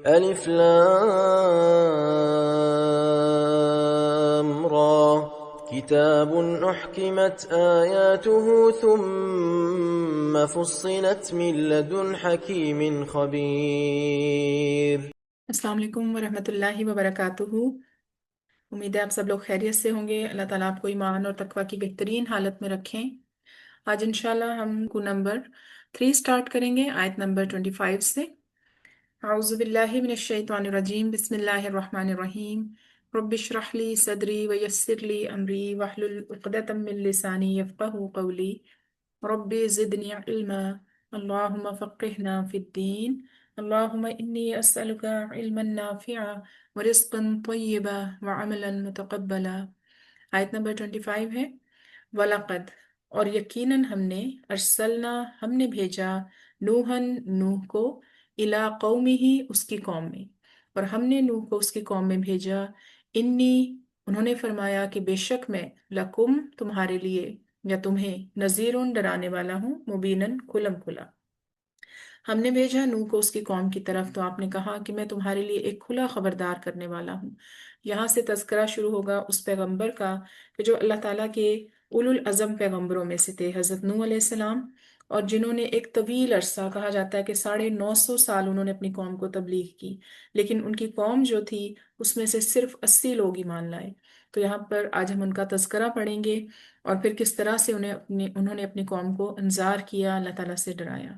الف لام را كتاب أحكمت آياته ثم فصلت من لدن حكيم خبير۔ السلام علیکم ورحمۃ اللہ وبرکاتہ۔ امید ہے آپ سب لوگ خیریت سے ہوں گے۔ اللہ تعالیٰ آپ کو ایمان اور تقوی کی بہترین حالت میں رکھیں۔ آج انشاءاللہ ہم کو نمبر 3 سٹارٹ کریں گے، آیت نمبر 25 سے۔ اعوذ باللہ من الشیطان الرجیم، بسم اللہ الرحمن الرحیم۔ رب اشرح لی صدری ویسر لی امری واحلل عقدۃ من لسانی یفقہوا قولی۔ رب زدنی علما، اللہم فقہنا فی الدین، اللہم انی اسألک علما نافعا ورزقا طیبا وعملا متقبلا۔ آیت نمبر 25 ہے، وَلَقَدْ، اور یقیناً ہم نے، ارسلنا، ہم نے بھیجا، نوحًا، نوح کو، الی قومہ، اس کی قوم میں، اور ہم نے نوح کو اس کی قوم میں بھیجا، انی، انہوں نے فرمایا کہ بے شک میں، لکم، تمہارے لیے، یا تمہیں، نذیرٌ، ڈرانے والا ہوں، مبیناً، کھلم کھلا۔ ہم نے بھیجا نوح کو اس کی قوم کی طرف، تو آپ نے کہا کہ میں تمہارے لیے ایک کھلا خبردار کرنے والا ہوں۔ یہاں سے تذکرہ شروع ہوگا اس پیغمبر کا کہ جو اللہ تعالیٰ کے اولو العزم پیغمبروں میں سے تھے، حضرت نوح علیہ السلام، اور جنہوں نے ایک طویل عرصہ، کہا جاتا ہے کہ 950 سال انہوں نے اپنی قوم کو تبلیغ کی، لیکن ان کی قوم جو تھی اس میں سے صرف 80 لوگ ایمان لائے۔ تو یہاں پر آج ہم ان کا تذکرہ پڑھیں گے، اور پھر کس طرح سے انہوں نے اپنی قوم کو انذار کیا، اللہ تعالیٰ سے ڈرایا۔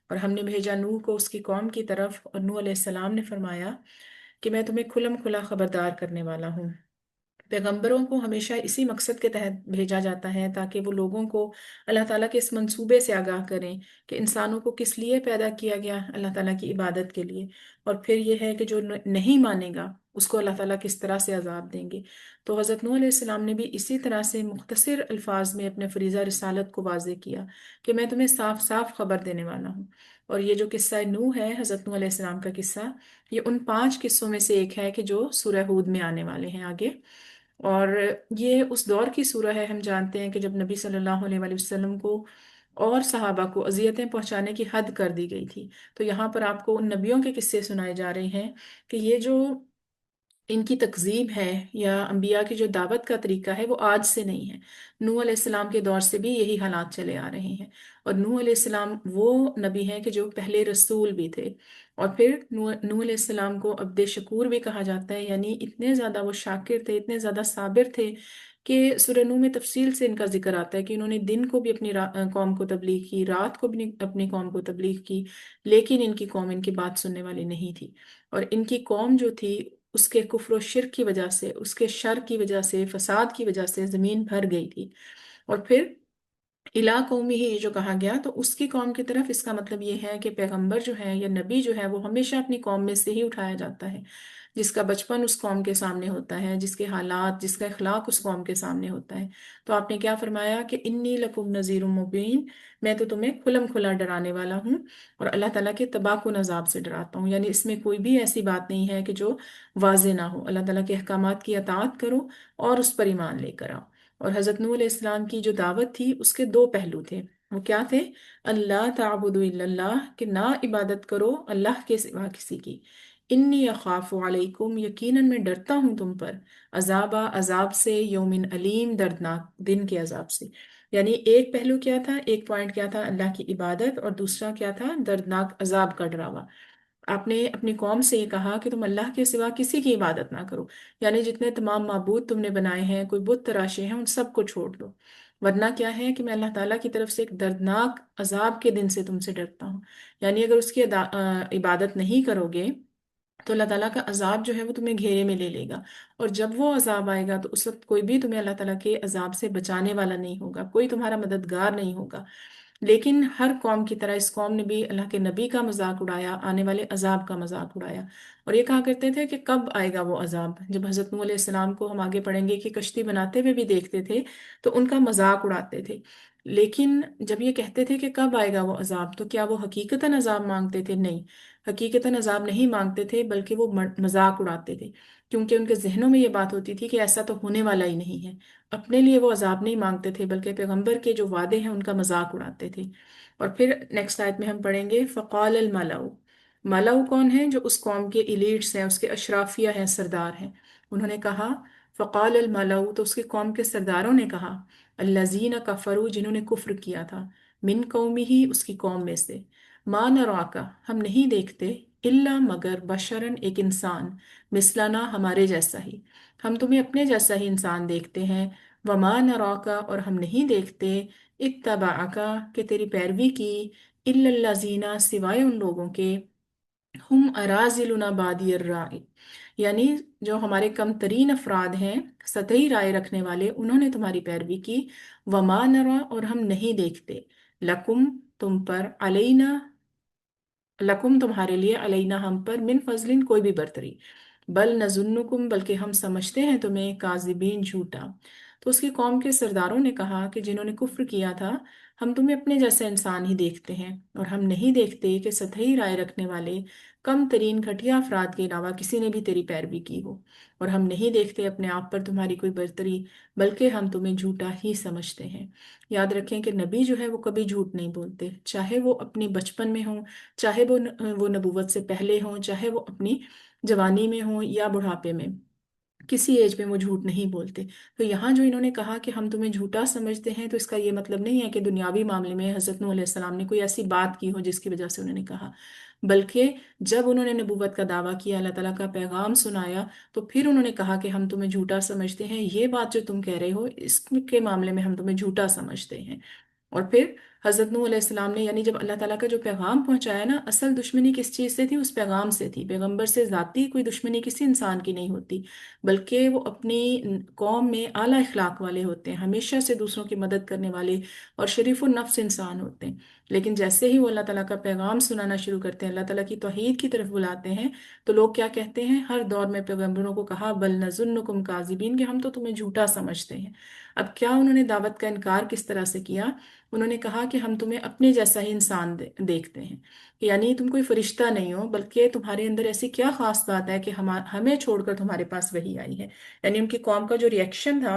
اور ہم نے بھیجا نوح کو اس کی قوم کی طرف، اور نوح علیہ السلام نے فرمایا کہ میں تمہیں کھلم کھلا خبردار کرنے والا ہوں۔ پیغمبروں کو ہمیشہ اسی مقصد کے تحت بھیجا جاتا ہے تاکہ وہ لوگوں کو اللہ تعالیٰ کے اس منصوبے سے آگاہ کریں کہ انسانوں کو کس لیے پیدا کیا گیا، اللہ تعالیٰ کی عبادت کے لیے، اور پھر یہ ہے کہ جو نہیں مانے گا اس کو اللہ تعالیٰ کس طرح سے عذاب دیں گے۔ تو حضرت نوح علیہ السلام نے بھی اسی طرح سے مختصر الفاظ میں اپنے فریضہ رسالت کو واضح کیا کہ میں تمہیں صاف صاف خبر دینے والا ہوں۔ اور یہ جو قصہ نوح ہے، حضرت نوح علیہ السلام کا قصہ، یہ ان 5 قصوں میں سے ایک ہے کہ جو سورہ ہود میں آنے والے ہیں آگے۔ اور یہ اس دور کی سورہ ہے، ہم جانتے ہیں کہ جب نبی صلی اللہ علیہ وآلہ وسلم کو اور صحابہ کو اذیتیں پہنچانے کی حد کر دی گئی تھی۔ تو یہاں پر آپ کو ان نبیوں کے قصے سنائے جا رہے ہیں کہ یہ جو ان کی تکذیب ہے یا انبیاء کی جو دعوت کا طریقہ ہے وہ آج سے نہیں ہے، نوح علیہ السلام کے دور سے بھی یہی حالات چلے آ رہے ہیں۔ اور نوح علیہ السلام وہ نبی ہیں کہ جو پہلے رسول بھی تھے، اور پھر نوح علیہ السلام کو عبد شکور بھی کہا جاتا ہے، یعنی اتنے زیادہ وہ شاکر تھے، اتنے زیادہ صابر تھے کہ سورہ نوح میں تفصیل سے ان کا ذکر آتا ہے کہ انہوں نے دن کو بھی اپنی قوم کو تبلیغ کی، رات کو بھی اپنی قوم کو تبلیغ کی، لیکن ان کی قوم ان کی بات سننے والی نہیں تھی۔ اور ان کی قوم جو تھی اس کے کفر و شرک کی وجہ سے، اس کے شر کی وجہ سے، فساد کی وجہ سے زمین بھر گئی تھی۔ اور پھر الا قومی ہی جو کہا گیا، تو اس کی قوم کی طرف، اس کا مطلب یہ ہے کہ پیغمبر جو ہے یا نبی جو ہے وہ ہمیشہ اپنی قوم میں سے ہی اٹھایا جاتا ہے، جس کا بچپن اس قوم کے سامنے ہوتا ہے، جس کے حالات، جس کا اخلاق اس قوم کے سامنے ہوتا ہے۔ تو آپ نے کیا فرمایا کہ انی لکم نذیر مبین، میں تو تمہیں کھلم کھلا ڈرانے والا ہوں، اور اللہ تعالیٰ کے تباکن عذاب سے ڈراتا ہوں، یعنی اس میں کوئی بھی ایسی بات نہیں ہے کہ جو واضح نہ ہو۔ اللہ تعالیٰ کے احکامات کی اطاعت کرو اور اس پر ایمان لے کر آؤ۔ اور حضرت نوح علیہ السلام کی جو دعوت تھی اس کے 2 پہلو تھے، وہ کیا تھے؟ اللہ تعبدوا الا اللہ، کہ نہ عبادت کرو اللہ کے سوا کسی کی، انی اخاف علیکم، یقیناً میں ڈرتا ہوں تم پر، عذاب سے، یومن علیم، دردناک دن کے عذاب سے۔ یعنی ایک پہلو کیا تھا، ایک پوائنٹ کیا تھا؟ اللہ کی عبادت، اور دوسرا کیا تھا؟ دردناک عذاب کا ڈراوا۔ آپ نے اپنی قوم سے یہ کہا کہ تم اللہ کے سوا کسی کی عبادت نہ کرو، یعنی جتنے تمام معبود تم نے بنائے ہیں، کوئی بت تراشے ہیں، ان سب کو چھوڑ دو، ورنہ کیا ہے کہ میں اللہ تعالیٰ کی طرف سے ایک دردناک عذاب کے دن سے تم سے ڈرتا ہوں۔ یعنی اگر اس کی عبادت نہیں کرو گے تو اللہ تعالیٰ کا عذاب جو ہے وہ تمہیں گھیرے میں لے لے گا، اور جب وہ عذاب آئے گا تو اس وقت کوئی بھی تمہیں اللہ تعالیٰ کے عذاب سے بچانے والا نہیں ہوگا، کوئی تمہارا مددگار نہیں ہوگا۔ لیکن ہر قوم کی طرح اس قوم نے بھی اللہ کے نبی کا مذاق اڑایا، آنے والے عذاب کا مذاق اڑایا، اور یہ کہا کرتے تھے کہ کب آئے گا وہ عذاب۔ جب حضرت نوح علیہ السلام کو ہم آگے پڑھیں گے کہ کشتی بناتے ہوئے بھی دیکھتے تھے تو ان کا مذاق اڑاتے تھے، لیکن جب یہ کہتے تھے کہ کب آئے گا وہ عذاب، تو کیا وہ حقیقتاً عذاب مانگتے تھے؟ نہیں، حقیقتاً عذاب نہیں مانگتے تھے، بلکہ وہ مذاق اڑاتے تھے، کیونکہ ان کے ذہنوں میں یہ بات ہوتی تھی کہ ایسا تو ہونے والا ہی نہیں ہے۔ اپنے لیے وہ عذاب نہیں مانگتے تھے، بلکہ پیغمبر کے جو وعدے ہیں ان کا مذاق اڑاتے تھے۔ اور پھر نیکسٹ آیت میں ہم پڑھیں گے فقال الملأ، मलाउ कौन है? जो उस कौम के इलीट्स हैं, उसके अशराफिया हैं, सरदार हैं। उन्होंने कहा, फ़क़ाल अल मलाउ, तो उसके कौम के सरदारों ने कहा, अल्लज़ीना कफ़रू, जिन्होंने कुफ्र किया था, मिन कौमी ही, उसकी कौम में से, मा नराका, हम नहीं देखते, इल्ला मगर, बशरन, एक इंसान, मिसलाना, हमारे जैसा ही, हम तुम्हें अपने जैसा ही इंसान देखते हैं, वमा नराका, और हम नहीं देखते, इत्तबाअका, के तेरी पैरवी की, इल्लल्लज़ीना, सिवाय उन लोगों के, हम अराजिलुना बादियर राय, यानी जो हमारे कम तरीन अफराद हैं, सतही राय रखने वाले, उन्होंने तुम्हारी पैरवी की, वमा नरा, और हम नहीं देखते, लकुम, तुम पर, अलैना, लकुम, तुम्हारे लिए, अलैना, हम पर, मिन फजलिन, कोई भी बरतरी, बल नजुन्नुकुम, बल्कि हम समझते हैं तुम्हें, काजिबीन, झूठा। तो उसकी कौम के सरदारों ने कहा कि जिन्होंने कुफ्र किया था, हम तुम्हें अपने जैसे इंसान ही देखते हैं, और हम नहीं देखते कि सतही राय रखने वाले कम तरीन घटिया अफराद के अलावा किसी ने भी तेरी पैरवी की हो, और हम नहीं देखते अपने आप पर तुम्हारी कोई बरतरी, बल्कि हम तुम्हें झूठा ही समझते हैं। याद रखें कि नबी जो है वो कभी झूठ नहीं बोलते, चाहे वो अपने बचपन में हो, चाहे वो नबूवत से पहले हों, चाहे वो अपनी जवानी में हों या बुढ़ापे में, किसी एज में वो झूठ नहीं बोलते। तो यहाँ जो इन्होंने कहा कि हम तुम्हें झूठा समझते हैं, तो इसका ये मतलब नहीं है कि दुनियावी मामले में हज़रत नूह अलैहिस्सलाम ने कोई ऐसी बात की हो जिसकी वजह से उन्होंने कहा, बल्कि जब उन्होंने नबूवत का दावा किया, अल्लाह ताला का पैगाम सुनाया, तो फिर उन्होंने कहा कि हम तुम्हें झूठा समझते हैं, ये बात जो तुम कह रहे हो इसके मामले में हम तुम्हें झूठा समझते हैं। और फिर हज़रत नूह अलैहिस्सलाम ने, यानी जब अल्लाह ताला का जो पैगाम पहुंचाया ना, असल दुश्मनी किस चीज़ से थी? उस पैगाम से थी। पैगंबर से ज़ाती कोई दुश्मनी किसी इंसान की नहीं होती, बल्कि वो अपनी कौम में आला इखलाक वाले होते हैं, हमेशा से दूसरों की मदद करने वाले और शरीफुल नफ्स इंसान होते हैं। लेकिन जैसे ही वो अल्लाह ताला का पैगाम सुनाना शुरू करते हैं, अल्लाह ताला की तौहीद की तरफ बुलाते हैं, तो लोग क्या कहते हैं? हर दौर में पैगंबरों को कहा, बल नज़ुन्नुकुम काज़िबीन, कि हम तो तुम्हें झूठा समझते हैं। अब क्या उन्होंने दावत का इनकार किस तरह से किया? उन्होंने कहा कि हम तुम्हें अपने जैसा ही इंसान देखते हैं, यानी तुम कोई फरिश्ता नहीं हो, बल्कि तुम्हारे अंदर ऐसी क्या खास बात है कि हमें छोड़कर तुम्हारे पास वही आई है। यानी उनकी कौम का जो रिएक्शन था,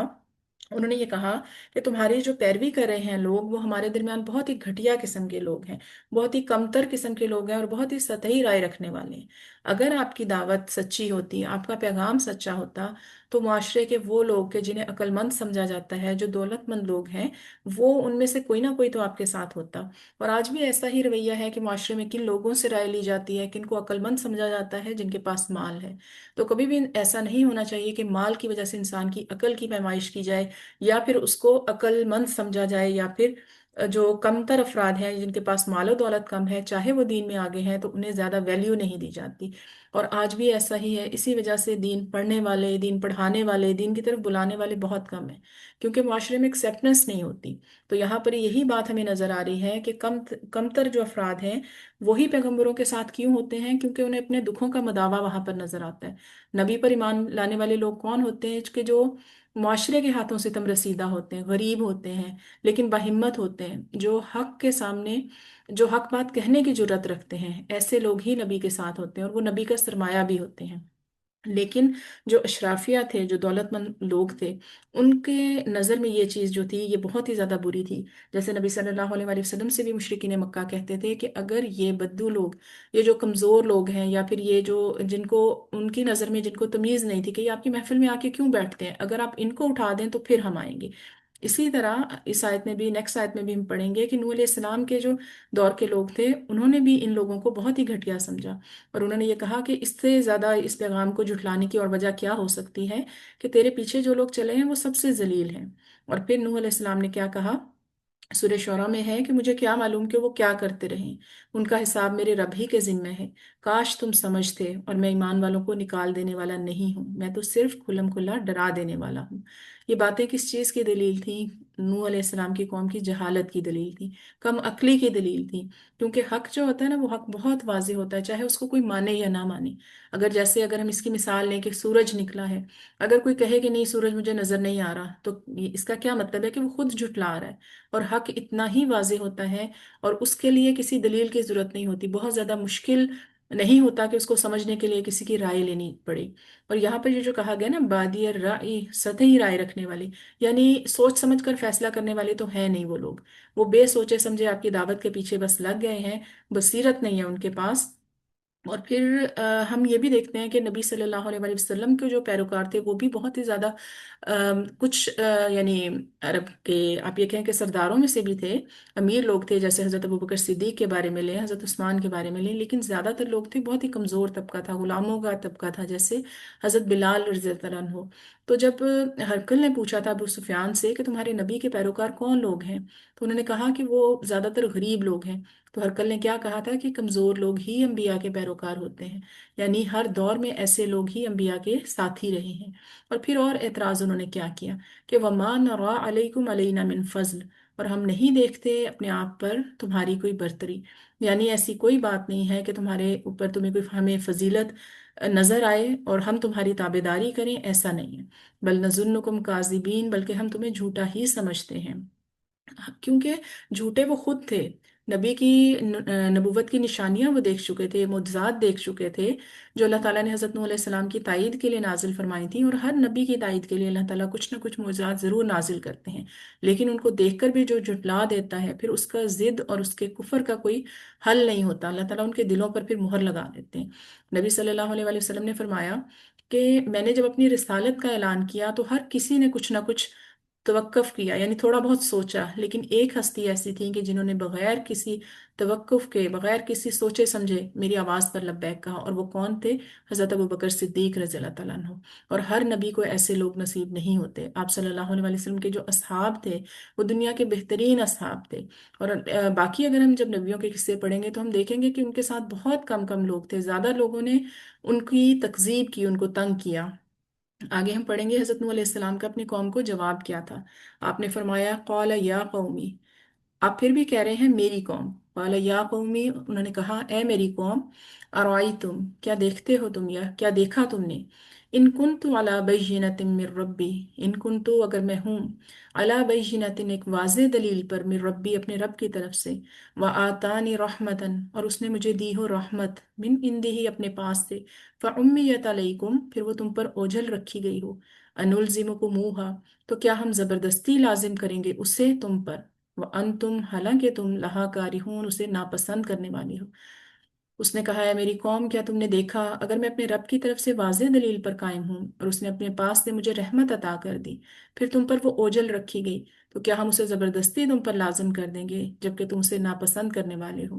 उन्होंने ये कहा कि तुम्हारी जो पैरवी कर रहे हैं लोग, वो हमारे दरमियान बहुत ही घटिया किस्म के लोग हैं, बहुत ही कमतर किस्म के लोग हैं, और बहुत ही सतही राय रखने वाले हैं। अगर आपकी दावत सच्ची होती, आपका पैगाम सच्चा होता, तो मुआशरे के वो लोग के जिन्हें अक्लमंद समझा जाता है, जो दौलतमंद लोग हैं, वो उनमें से कोई ना कोई तो आपके साथ होता। और आज भी ऐसा ही रवैया है कि मुआशरे में किन लोगों से राय ली जाती है, किन को अक्लमंद समझा जाता है, जिनके पास माल है। तो कभी भी ऐसा नहीं होना चाहिए कि माल की वजह से इंसान की अकल की पैमाइश की जाए, या फिर उसको अक्लमंद समझा जाए, या फिर जो कमतर अफराद हैं जिनके पास मालो दौलत कम है, चाहे वो दीन में आगे हैं, तो उन्हें ज़्यादा वैल्यू नहीं दी जाती। और आज भी ऐसा ही है। इसी वजह से दीन पढ़ने वाले, दीन पढ़ाने वाले, दीन की तरफ बुलाने वाले बहुत कम हैं, क्योंकि माशरे में एक्सेप्टेंस नहीं होती। तो यहाँ पर यही बात हमें नज़र आ रही है कि कमतर जो अफराद हैं, वही पैगंबरों के साथ क्यों होते हैं? क्योंकि उन्हें अपने दुखों का मदावा वहाँ पर नज़र आता है। नबी पर ईमान लाने वाले लोग कौन होते हैं? कि जो मुआशरे के हाथों सितम रसीदा होते हैं, गरीब होते हैं, लेकिन बाहिम्मत होते हैं, जो हक के सामने, जो हक बात कहने की जुर्रत रखते हैं, ऐसे लोग ही नबी के साथ होते हैं, और वो नबी का सरमाया भी होते हैं। लेकिन जो अशराफिया थे, जो दौलतमंद लोग थे, उनके नज़र में ये चीज़ जो थी, ये बहुत ही ज़्यादा बुरी थी। जैसे नबी सल्लल्लाहु अलैहि वसल्लम से भी मुशरिकीन मक्का कहते थे कि अगर ये बद्दू लोग, ये जो कमज़ोर लोग हैं, या फिर ये जो जिनको, उनकी नज़र में जिनको तमीज़ नहीं थी कि ये आपकी महफिल में आके क्यों बैठते हैं, अगर आप इनको उठा दें तो फिर हम आएंगे। इसी तरह इस आयत में भी, नेक्स्ट आयत में भी हम पढ़ेंगे कि नूह अलैहिस्सलाम के जो दौर के लोग थे, उन्होंने भी इन लोगों को बहुत ही घटिया समझा, और उन्होंने ये कहा कि इससे ज़्यादा इस पैगाम को झुठलाने की और वजह क्या हो सकती है, कि तेरे पीछे जो लोग चले हैं वो सबसे जलील हैं। और फिर नूह अलैहिस्सलाम ने क्या कहा? सूरह शौरा में है कि मुझे क्या मालूम कि वो क्या करते रहे, उनका हिसाब मेरे रब ही के जिम्मे है। काश तुम समझते, और मैं ईमान वालों को निकाल देने वाला नहीं हूँ, मैं तो सिर्फ खुल्लम खुल्ला डरा देने वाला हूँ। ये बातें किस चीज़ की दलील थी? नूह अलैहिस्सलाम की कौम की जहालत की दलील थी, कम अक्ली की दलील थी। क्योंकि हक जो होता है ना, वो हक बहुत वाज़ेह होता है, चाहे उसको कोई माने या ना माने। अगर हम इसकी मिसाल लें कि सूरज निकला है, अगर कोई कहे कि नहीं सूरज मुझे नज़र नहीं आ रहा, तो इसका क्या मतलब है? कि वो खुद झुठला रहा है। और हक इतना ही वाज़ेह होता है, और उसके लिए किसी दलील की ज़रूरत नहीं होती, बहुत ज़्यादा मुश्किल नहीं होता कि उसको समझने के लिए किसी की राय लेनी पड़े। और यहाँ पर ये जो कहा गया ना, बादियर राय, सतही राय रखने वाले, यानी सोच समझ कर फैसला करने वाले तो है नहीं वो लोग। वो बेसोचे समझे आपकी दावत के पीछे बस लग गए हैं, बसीरत नहीं है उनके पास, اور پھر ہم یہ بھی دیکھتے ہیں کہ نبی صلی اللہ علیہ وآلہ وسلم کے جو پیروکار تھے وہ بھی بہت ہی زیادہ کچھ یعنی عرب کے آپ یہ کہیں کہ سرداروں میں سے بھی تھے، امیر لوگ تھے، جیسے حضرت ابوبکر صدیق کے بارے میں لیں، حضرت عثمان کے بارے میں لیں، لیکن زیادہ تر لوگ تھے بہت ہی کمزور طبقہ تھا، غلاموں کا طبقہ تھا، جیسے حضرت بلال رضی اللہ عنہ ہو۔ تو جب ہرقل نے پوچھا تھا ابو سفیان سے کہ تمہارے نبی کے پیروکار کون لوگ ہیں، تو انہوں نے کہا کہ وہ زیادہ تر غریب لوگ ہیں۔ تو ہرقل نے کیا کہا تھا کہ کمزور لوگ ہی انبیاء کے پیروکار ہوتے ہیں، یعنی ہر دور میں ایسے لوگ ہی انبیاء کے ساتھی رہے ہیں۔ اور پھر اور اعتراض انہوں نے کیا کیا کہ وَمَا نَرَا عَلَيْكُمْ عَلَيْنَا مِنْ فضل، اور ہم نہیں دیکھتے اپنے آپ پر تمہاری کوئی برتری، یعنی ایسی کوئی بات نہیں ہے کہ تمہارے اوپر تمہیں کوئی ہمیں فضیلت نظر آئے اور ہم تمہاری تابعداری کریں، ایسا نہیں ہے۔ بل نظنکم کاذبین، بلکہ ہم تمہیں جھوٹا ہی سمجھتے ہیں، کیونکہ جھوٹے وہ خود تھے۔ نبی کی نبوت کی نشانیاں وہ دیکھ چکے تھے، معجزات دیکھ چکے تھے، جو اللہ تعالیٰ نے حضرت نوح علیہ السلام کی تائید کے لیے نازل فرمائی تھیں، اور ہر نبی کی تائید کے لیے اللہ تعالیٰ کچھ نہ کچھ معجزات ضرور نازل کرتے ہیں، لیکن ان کو دیکھ کر بھی جو جھٹلا دیتا ہے پھر اس کا ضد اور اس کے کفر کا کوئی حل نہیں ہوتا، اللہ تعالیٰ ان کے دلوں پر پھر مہر لگا دیتے ہیں۔ نبی صلی اللہ علیہ وآلہ وسلم نے فرمایا کہ میں نے جب اپنی رسالت کا اعلان کیا تو ہر کسی نے کچھ نہ کچھ توقف کیا، یعنی تھوڑا بہت سوچا، لیکن ایک ہستی ایسی تھی کہ جنہوں نے بغیر کسی توقف کے، بغیر کسی سوچے سمجھے میری آواز پر لبیک کہا، اور وہ کون تھے؟ حضرت ابوبکر صدیق رضی اللہ تعالیٰ عنہ۔ اور ہر نبی کو ایسے لوگ نصیب نہیں ہوتے۔ آپ صلی اللہ علیہ وسلم کے جو اصحاب تھے وہ دنیا کے بہترین اصحاب تھے، اور باقی اگر ہم جب نبیوں کے قصے پڑھیں گے تو ہم دیکھیں گے کہ ان کے ساتھ بہت کم کم لوگ تھے، زیادہ لوگوں نے ان کی تکذیب کی، ان کو تنگ کیا۔ آگے ہم پڑھیں گے حضرت نوح علیہ السلام کا اپنی قوم کو جواب کیا تھا۔ آپ نے فرمایا قال یا قومی، آپ پھر بھی کہہ رہے ہیں میری قوم، قال یا قومی، انہوں نے کہا اے میری قوم، ارائیتم، کیا دیکھتے ہو تم، یا کیا دیکھا تم نے، ان کنت علی بینۃ من ربی، ان کنت، اگر میں ہوں، علی بینۃ، ایک واضح دلیل پر، من ربی، اپنے رب کی طرف سے، وآتانی رحمتن، اور اس نے مجھے دی ہو رحمت، من عندہ، اپنے پاس سے، فعمیت علیکم، پھر وہ تم پر اوجھل رکھی گئی ہو، انلزمکموہا، تو کیا ہم زبردستی لازم کریں گے اسے تم پر، وَأَنْتُمْ، حالانکہ تم لہا کارہون، اسے ناپسند کرنے والی ہو۔ اس نے کہا ہے میری قوم، کیا تم نے دیکھا، اگر میں اپنے رب کی طرف سے واضح دلیل پر قائم ہوں اور اس نے اپنے پاس سے مجھے رحمت عطا کر دی، پھر تم پر وہ اوجل رکھی گئی، تو کیا ہم اسے زبردستی تم پر لازم کر دیں گے جبکہ تم اسے ناپسند کرنے والے ہو؟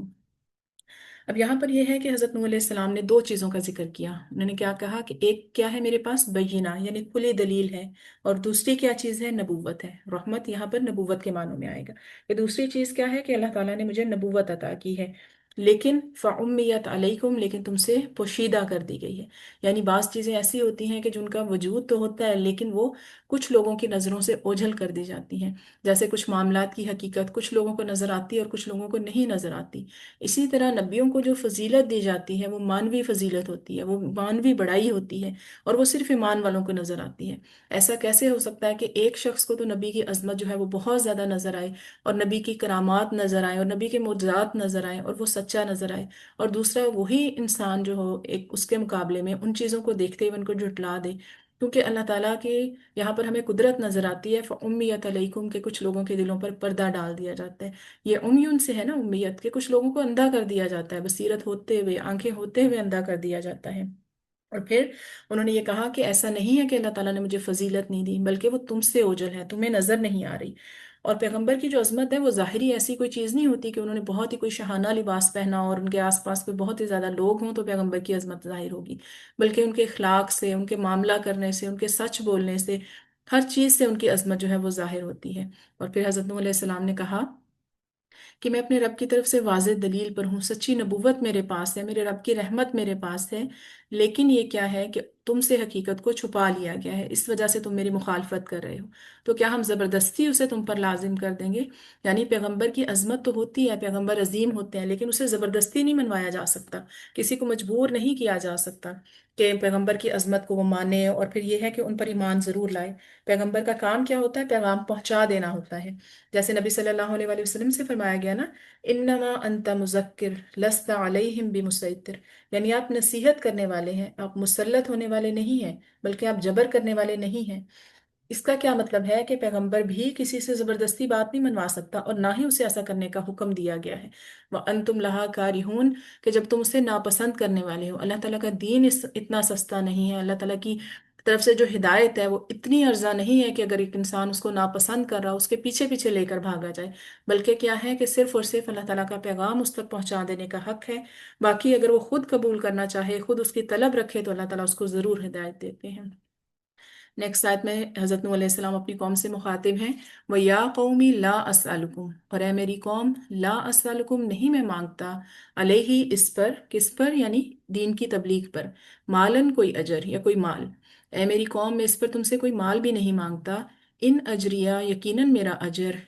اب یہاں پر یہ ہے کہ حضرت نوح علیہ السلام نے دو چیزوں کا ذکر کیا، انہوں نے کیا کہا کہ ایک کیا ہے میرے پاس بینہ، یعنی کھلی دلیل ہے، اور دوسری کیا چیز ہے؟ نبوت ہے۔ رحمت یہاں پر نبوت کے معنوں میں آئے گا کہ دوسری چیز کیا ہے کہ اللہ تعالیٰ نے مجھے نبوت عطا کی ہے، لیکن فعمیت علیکم، لیکن تم سے پوشیدہ کر دی گئی ہے۔ یعنی بعض چیزیں ایسی ہوتی ہیں کہ جن کا وجود تو ہوتا ہے لیکن وہ کچھ لوگوں کی نظروں سے اوجھل کر دی جاتی ہیں، جیسے کچھ معاملات کی حقیقت کچھ لوگوں کو نظر آتی ہے اور کچھ لوگوں کو نہیں نظر آتی۔ اسی طرح نبیوں کو جو فضیلت دی جاتی ہے وہ مانوی فضیلت ہوتی ہے، وہ مانوی بڑائی ہوتی ہے، اور وہ صرف ایمان والوں کو نظر آتی ہے۔ ایسا کیسے ہو سکتا ہے کہ ایک شخص کو تو نبی کی عظمت جو ہے وہ بہت زیادہ نظر آئے، اور نبی کی کرامات نظر آئے، اور نبی کے معجزات نظر آئے، اور وہ سچا نظر آئے، اور دوسرا وہی انسان جو ہو ایک اس کے مقابلے میں ان چیزوں کو دیکھتے ہوئے ان کو جھٹلا دے؟ کیونکہ اللہ تعالیٰ کے یہاں پر ہمیں قدرت نظر آتی ہے، فَأُمِّيَتْ عَلَيْكُمْ، کہ کچھ لوگوں کے دلوں پر پردہ ڈال دیا جاتا ہے۔ یہ امیون سے ہے نا، امیت کے کچھ لوگوں کو اندھا کر دیا جاتا ہے، بصیرت ہوتے ہوئے، آنکھیں ہوتے ہوئے اندھا کر دیا جاتا ہے۔ اور پھر انہوں نے یہ کہا کہ ایسا نہیں ہے کہ اللہ تعالیٰ نے مجھے فضیلت نہیں دی، بلکہ وہ تم سے اوجھل ہے، تمہیں نظر نہیں آ رہی۔ اور پیغمبر کی جو عظمت ہے وہ ظاہری ایسی کوئی چیز نہیں ہوتی کہ انہوں نے بہت ہی کوئی شاہانہ لباس پہنا اور ان کے آس پاس کوئی بہت ہی زیادہ لوگ ہوں تو پیغمبر کی عظمت ظاہر ہوگی، بلکہ ان کے اخلاق سے، ان کے معاملہ کرنے سے، ان کے سچ بولنے سے، ہر چیز سے ان کی عظمت جو ہے وہ ظاہر ہوتی ہے۔ اور پھر حضرت نوح علیہ السلام نے کہا کہ میں اپنے رب کی طرف سے واضح دلیل پر ہوں، سچی نبوت میرے پاس ہے، میرے رب کی رحمت میرے پاس ہے، لیکن یہ کیا ہے کہ تم سے حقیقت کو چھپا لیا گیا ہے، اس وجہ سے تم میری مخالفت کر رہے ہو، تو کیا ہم زبردستی اسے تم پر لازم کر دیں گے؟ یعنی پیغمبر کی عظمت تو ہوتی ہے، پیغمبر عظیم ہوتے ہیں، لیکن اسے زبردستی نہیں منوایا جا سکتا، کسی کو مجبور نہیں کیا جا سکتا کہ پیغمبر کی عظمت کو وہ مانے، اور پھر یہ ہے کہ ان پر ایمان ضرور لائے۔ پیغمبر کا کام کیا ہوتا ہے؟ پیغام پہنچا دینا ہوتا ہے، جیسے نبی صلی اللہ علیہ وآلہ وسلم سے فرمایا گیا نا، انما انت مذکر لست علیہم بمسیطر، یعنی آپ نصیحت کرنے والے ہیں، آپ مسلط ہونے والے نہیں ہیں، بلکہ آپ جبر کرنے والے نہیں ہیں۔ इसका क्या मतलब है कि पैगंबर भी किसी से जबरदस्ती बात नहीं मनवा सकता और ना ही उसे ऐसा करने का हुक्म दिया गया है। व अंतुम लहा कारिहून, कि जब तुम उसे नापसंद करने वाले हो। अल्लाह ताला का दीन इतना सस्ता नहीं है। अल्लाह ताला की तरफ से जो हिदायत है वो इतनी अर्जा नहीं है कि अगर एक इंसान उसको नापसंद कर रहा हो उसके पीछे पीछे लेकर भागा जाए। बल्कि क्या है कि सिर्फ और सिर्फ अल्लाह ताला का पैगाम उस तक पहुंचा देने का हक है। बाकी अगर वो खुद कबूल करना चाहे, खुद उसकी तलब रखे, तो अल्लाह ताला उसको जरूर हिदायत देते हैं। नेक्स्ट आयत में हज़रत नूह अलैहिस्सलाम अपनी कौम से मुखातिब हैं। व या कौमी ला अस्अलुकुम, और ए मेरी कौम, ला अस्अलुकुम, नहीं मैं मांगता, अलैहि, इस पर, किस पर, यानी दीन की तबलीग पर, मालन, कोई अजर या कोई माल। ए मेरी कौम, मैं इस पर तुमसे कोई माल भी नहीं मांगता। इन अजरिया, यकीनन मेरा अजर,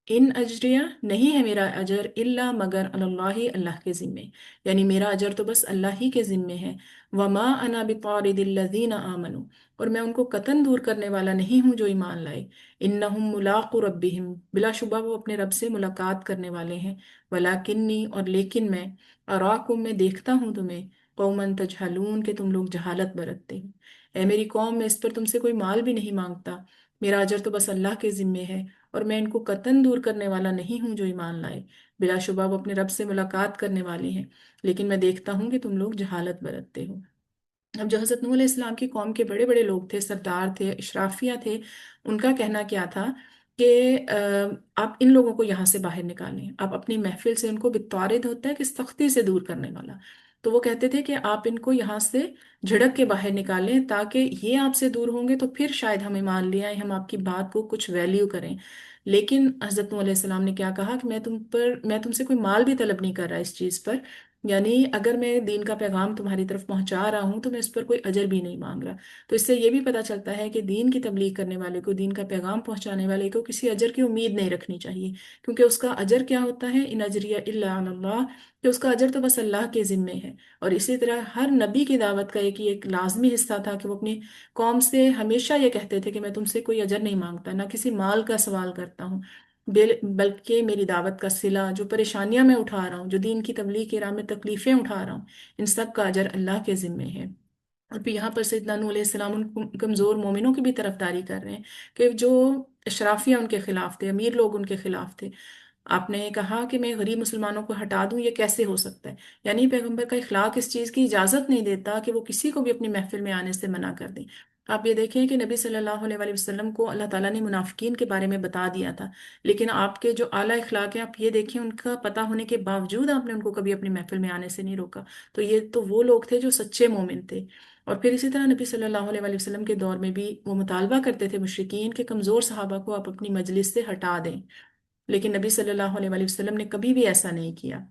इन अजरिया, नहीं है मेरा अजर, इल्ला, मगर, अल्लाही, अल्लाह के ज़िम्मे, यानी मेरा अजर तो बस अल्लाह ही के ज़िम्मे है। वमा अना बितारिदिल्लज़ीना आमनु, और मैं उनको कतन दूर करने वाला नहीं हूँ जो ईमान लाए। इन्नहुम मुलाक़ु रब्बिहिम, बिलाशुबा वो अपने रब से मुलाकात करने वाले हैं। वलाकिन्नी, और लेकिन मैं, अराकुम, मैं देखता हूँ तुम्हें, कौमन तजहलून, के तुम लोग जहालत बरतते हो। ऐ मेरी कौम, मैं इस पर तुमसे कोई माल भी नहीं मांगता, मेरा अजर तो बस अल्लाह के ज़िम्मे है, और मैं इनको कतन दूर करने वाला नहीं हूँ जो ईमान लाए। बिलाशुबा वो अपने रब से मुलाकात करने वाले हैं, लेकिन मैं देखता हूँ कि तुम लोग जहालत बरतते हो। अब जो हज़रत नूह अलैहिस्सलाम की कौम के बड़े बड़े लोग थे, सरदार थे, इशराफिया थे, उनका कहना क्या था कि आप इन लोगों को यहाँ से बाहर निकालें, आप अपनी महफिल से उनको, बित्वारिद होता है कि सख्ती से दूर करने वाला, तो वो कहते थे कि आप इनको यहाँ से झिड़क के बाहर निकालें, ताकि ये आपसे दूर होंगे तो फिर शायद हमें मान लिया, हम आपकी बात को कुछ वैल्यू करें। लेकिन हज़रत नूह अलैहिस्सलाम ने क्या कहा कि मैं तुमसे कोई माल भी तलब नहीं कर रहा इस चीज़ पर, यानी अगर मैं दीन का पैगाम तुम्हारी तरफ पहुंचा रहा हूं तो मैं इस पर कोई अजर भी नहीं मांग रहा। तो इससे ये भी पता चलता है कि दीन की तबलीग करने वाले को, दीन का पैगाम पहुंचाने वाले को किसी अजर की उम्मीद नहीं रखनी चाहिए, क्योंकि उसका अजर क्या होता है, इन अजरिया इल्ला अल्लाह, कि उसका अजर तो बस अल्लाह के जिम्मे है। और इसी तरह हर नबी की दावत का एक लाजमी हिस्सा था कि वो अपनी कौम से हमेशा ये कहते थे कि मैं तुमसे कोई अजर नहीं मांगता, ना किसी माल का सवाल करता हूँ, बल्कि मेरी दावत का सिला, जो परेशानियां मैं उठा रहा हूँ, जो दीन की तबलीग की राह में तकलीफें उठा रहा हूँ, इन सब का अजर अल्लाह के जिम्मे है। और फिर यहाँ पर सैयदना नूह अलैहिस्सलाम उन कमज़ोर मोमिनों की भी तरफदारी कर रहे हैं कि जो अशराफिया उनके खिलाफ थे, अमीर लोग उनके खिलाफ थे। आपने कहा कि मैं गरीब मुसलमानों को हटा दूं, ये कैसे हो सकता है? यानी पैगंबर का इखलाक इस चीज़ की इजाज़त नहीं देता कि वो किसी को भी अपनी महफिल में आने से मना कर दें। आप ये देखें कि नबी सल्लल्लाहु अलैहि वसल्लम को अल्लाह ताला ने मुनाफिकीन के बारे में बता दिया था, लेकिन आपके जो आला इखलाक है, आप ये देखें, उनका पता होने के बावजूद आपने उनको कभी अपनी महफिल में आने से नहीं रोका। तो ये तो वो लोग थे जो सच्चे मोमिन थे। और फिर इसी तरह नबी सल्लल्लाहु अलैहि वसल्लम के दौर में भी वो मुतालबा करते थे मुशरिकीन के, कमज़ोर सहाबा को आप अपनी मजलिस से हटा दें, लेकिन नबी सल्लल्लाहु अलैहि वसल्लम ने कभी भी ऐसा नहीं किया।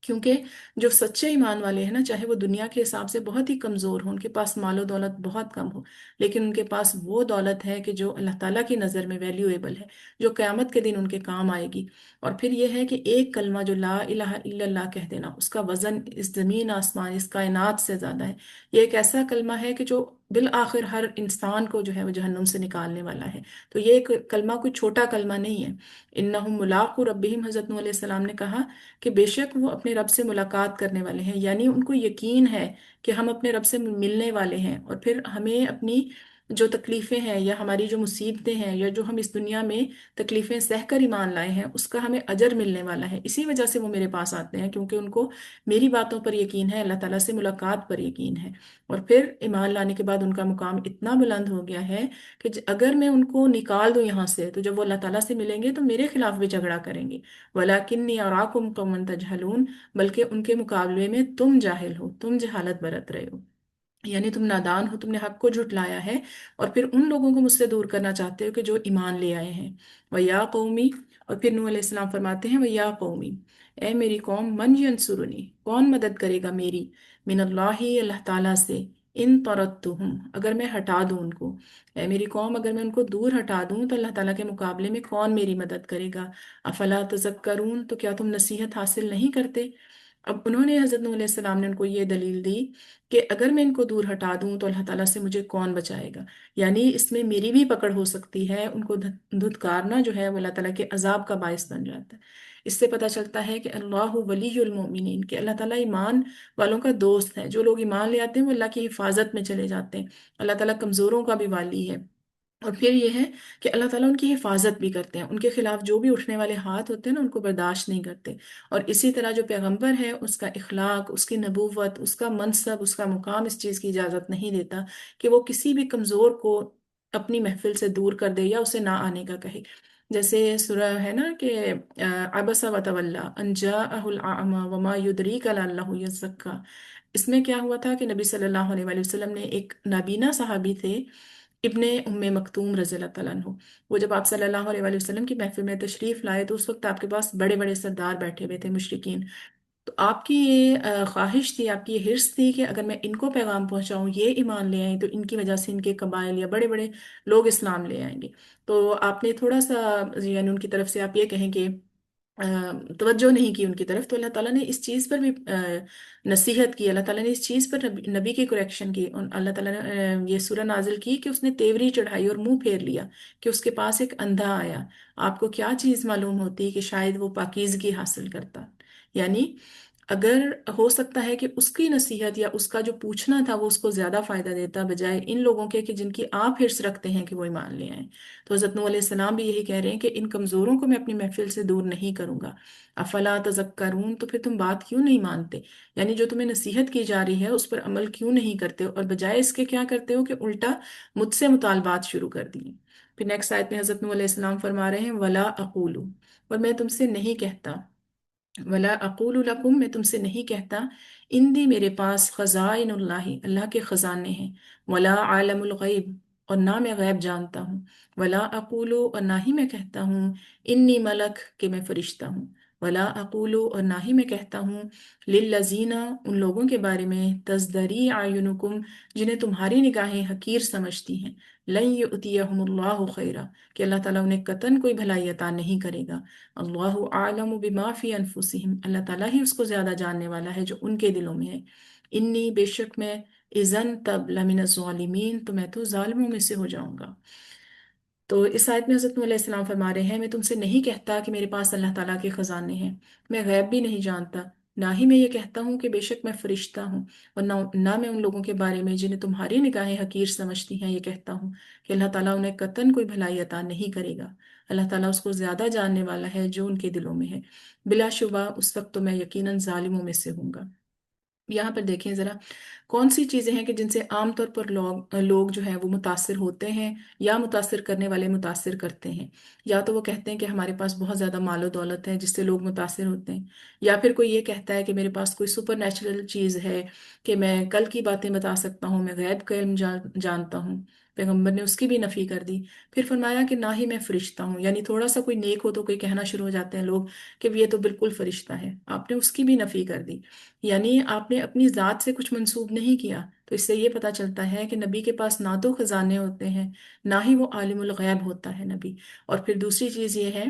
क्योंकि जो सच्चे ईमान वाले हैं ना, चाहे वो दुनिया के हिसाब से बहुत ही कमजोर हो, उनके पास मालो दौलत बहुत कम हो, लेकिन उनके पास वो दौलत है कि जो अल्लाह ताला की नज़र में वैल्यूएबल है, जो क़यामत के दिन उनके काम आएगी। और फिर यह है कि एक कलमा जो ला इलाहा इल्लल्लाह कह देना, उसका वजन इस जमीन आसमान, इस कायनात से ज्यादा है। ये एक ऐसा कलमा है कि जो बिल आखिर हर इंसान को जो है वो जहन्नुम से निकालने वाला है। तो ये एक कलमा कोई छोटा कलमा नहीं है। इन्नहुम मुलाक़ु रब्बिहिम, हज़रत नूह अलैहिस्सलाम ने कहा कि बेशक वो अपने रब से मुलाकात करने वाले हैं, यानी उनको यकीन है कि हम अपने रब से मिलने वाले हैं, और फिर हमें अपनी जो तकलीफ़ें हैं या हमारी जो मुसीबतें हैं या जो हम इस दुनिया में तकलीफ़ें सहकर ईमान लाए हैं, उसका हमें अजर मिलने वाला है। इसी वजह से वो मेरे पास आते हैं, क्योंकि उनको मेरी बातों पर यकीन है, अल्लाह ताला से मुलाकात पर यकीन है। और फिर ईमान लाने के बाद उनका मुकाम इतना बुलंद हो गया है कि अगर मैं उनको निकाल दूं यहाँ से, तो जब वो अल्लाह ताला से मिलेंगे तो मेरे खिलाफ भी झगड़ा करेंगे। वलाकिन्नी अराकुम कौमन तजहलून, बल्कि उनके मुकाबले में तुम जाहिल हो, तुम जहालत बरत रहे हो, यानी तुम नादान हो, तुमने हक को झुटलाया है, और फिर उन लोगों को मुझसे दूर करना चाहते हो कि जो ईमान ले आए हैं। वया कौमी, और फिर नूह अलैहिस्सलाम फरमाते हैं, वया कौमी, ए मेरी कौम, मन यंसुरनी, कौन मदद करेगा मेरी, मिनल्लाहि, अल्लाह ताला से, इन तरत्तुहुम, अगर मैं हटा दूं उनको। ए मेरी कौम, अगर मैं उनको दूर हटा दूं तो अल्लाह ताला के मुकाबले में कौन मेरी मदद करेगा। अफला तज़क्करून, तो क्या तुम नसीहत हासिल नहीं करते? अब उन्होंने, हज़रत नूह अलैहिस्सलाम ने उनको ये दलील दी कि अगर मैं इनको दूर हटा दूं तो अल्लाह ताला से मुझे कौन बचाएगा, यानी इसमें मेरी भी पकड़ हो सकती है। उनको धुतकारना जो है वो अल्लाह ताला के अजाब का बायस बन जाता है। इससे पता चलता है कि अल्लाहु वलियुल मोमिनीन, कि अल्लाह ताला ईमान वालों का दोस्त है। जो लोग ईमान ले आते हैं वो अल्लाह की हिफाजत में चले जाते हैं। अल्लाह ताला कमज़ोरों का भी वाली है। اور پھر یہ ہے کہ اللہ تعالیٰ ان کی حفاظت بھی کرتے ہیں، ان کے خلاف جو بھی اٹھنے والے ہاتھ ہوتے ہیں نا ان کو برداشت نہیں کرتے۔ اور اسی طرح جو پیغمبر ہے اس کا اخلاق، اس کی نبوت، اس کا منصب، اس کا مقام اس چیز کی اجازت نہیں دیتا کہ وہ کسی بھی کمزور کو اپنی محفل سے دور کر دے یا اسے نہ آنے کا کہے۔ جیسے سورہ ہے نا کہ عبس وتولی ان جاءہ الاعمی وما یدریک لعلہ یزکا، اس میں کیا ہوا تھا کہ نبی صلی اللہ علیہ وآلہ وسلم نے، ایک نابینا صحابی تھے ابن ام مکتوم رضی اللہ تعالیٰ عنہ، وہ جب آپ صلی اللہ علیہ وآلہ وسلم کی محفل میں تشریف لائے تو اس وقت آپ کے پاس بڑے بڑے سردار بیٹھے ہوئے تھے مشرکین۔ تو آپ کی یہ خواہش تھی، آپ کی یہ حرص تھی کہ اگر میں ان کو پیغام پہنچاؤں، یہ ایمان لے آئیں، تو ان کی وجہ سے ان کے قبائل یا بڑے بڑے لوگ اسلام لے آئیں گے۔ تو آپ نے تھوڑا سا یعنی ان کی طرف سے آپ یہ کہیں کہ توجہ نہیں کی ان کی طرف، تو اللہ تعالیٰ نے اس چیز پر بھی نصیحت کی، اللہ تعالیٰ نے اس چیز پر نبی کی کریکشن کی، اور اللہ تعالیٰ نے یہ سورہ نازل کی کہ اس نے تیوری چڑھائی اور منہ پھیر لیا کہ اس کے پاس ایک اندھا آیا، آپ کو کیا چیز معلوم ہوتی کہ شاید وہ پاکیزگی حاصل کرتا؟ یعنی اگر ہو سکتا ہے کہ اس کی نصیحت یا اس کا جو پوچھنا تھا وہ اس کو زیادہ فائدہ دیتا بجائے ان لوگوں کے کہ جن کی آپ حرص رکھتے ہیں کہ وہ ایمان لے آئیں۔ تو حضرت نوح علیہ السلام بھی یہی کہہ رہے ہیں کہ ان کمزوروں کو میں اپنی محفل سے دور نہیں کروں گا۔ افلا تذکرون، تو پھر تم بات کیوں نہیں مانتے؟ یعنی جو تمہیں نصیحت کی جا رہی ہے اس پر عمل کیوں نہیں کرتے ہو، اور بجائے اس کے کیا کرتے ہو کہ الٹا مجھ سے مطالبات شروع کر دیے۔ پھر نیکسٹ آیت میں حضرت نوح علیہ السلام فرما رہے ہیں ولا اقول، اور میں تم سے نہیں کہتا، ولا اقول لکم، میں تم سے نہیں کہتا، اندی میرے پاس خزائن اللہ، اللہ کے خزانے ہیں، ولا عالم الغیب، اور نہ میں غیب جانتا ہوں، ولا اقول، اور نہ ہی میں کہتا ہوں، انی ملک، کہ میں فرشتہ ہوں، ولا اقول، اور نہ ہی میں کہتا ہوں، للذین، ان لوگوں کے بارے میں، تزدری اعینکم، جنہیں تمہاری نگاہیں حقیر سمجھتی ہیں، لن یؤتیہم اللہ خیرا، کہ اللہ تعالیٰ انہیں قطعاً کوئی بھلائی عطا نہیں کرے گا۔ اللہ عالم بما فی انفسہم، اللہ تعالیٰ ہی اس کو زیادہ جاننے والا ہے جو ان کے دلوں میں ہے۔ انی، بے شک میں، اذن تب لمن الظالمین، تو میں تو ظالموں میں سے ہو جاؤں گا۔ تو اس آیت میں حضرت نوح علیہ السلام فرما رہے ہیں میں تم سے نہیں کہتا کہ میرے پاس اللہ تعالیٰ کے خزانے ہیں، میں غیب بھی نہیں جانتا، نہ ہی میں یہ کہتا ہوں کہ بے شک میں فرشتہ ہوں، اور نہ میں ان لوگوں کے بارے میں جنہیں تمہاری نگاہیں حقیر سمجھتی ہیں یہ کہتا ہوں کہ اللہ تعالیٰ انہیں قطعاً کوئی بھلائی عطا نہیں کرے گا۔ اللہ تعالیٰ اس کو زیادہ جاننے والا ہے جو ان کے دلوں میں ہے، بلا شبہ اس وقت تو میں یقیناً ظالموں میں سے ہوں گا۔ یہاں پر دیکھیں ذرا کون سی چیزیں ہیں کہ جن سے عام طور پر لوگ جو ہیں وہ متاثر ہوتے ہیں، یا متاثر کرنے والے متاثر کرتے ہیں۔ یا تو وہ کہتے ہیں کہ ہمارے پاس بہت زیادہ مال و دولت ہے جس سے لوگ متاثر ہوتے ہیں، یا پھر کوئی یہ کہتا ہے کہ میرے پاس کوئی سپر نیچرل چیز ہے کہ میں کل کی باتیں بتا سکتا ہوں، میں غیب کا علم جانتا ہوں۔ پیغمبر نے اس کی بھی نفی کر دی۔ پھر فرمایا کہ نہ ہی میں فرشتہ ہوں، یعنی تھوڑا سا کوئی نیک ہو تو کوئی کہنا شروع ہو جاتے ہیں لوگ کہ یہ تو بالکل فرشتہ ہے، آپ نے اس کی بھی نفی کر دی، یعنی آپ نے اپنی ذات سے کچھ منسوب نہیں کیا۔ تو اس سے یہ پتہ چلتا ہے کہ نبی کے پاس نہ تو خزانے ہوتے ہیں، نہ ہی وہ عالم الغیب ہوتا ہے نبی۔ اور پھر دوسری چیز یہ ہے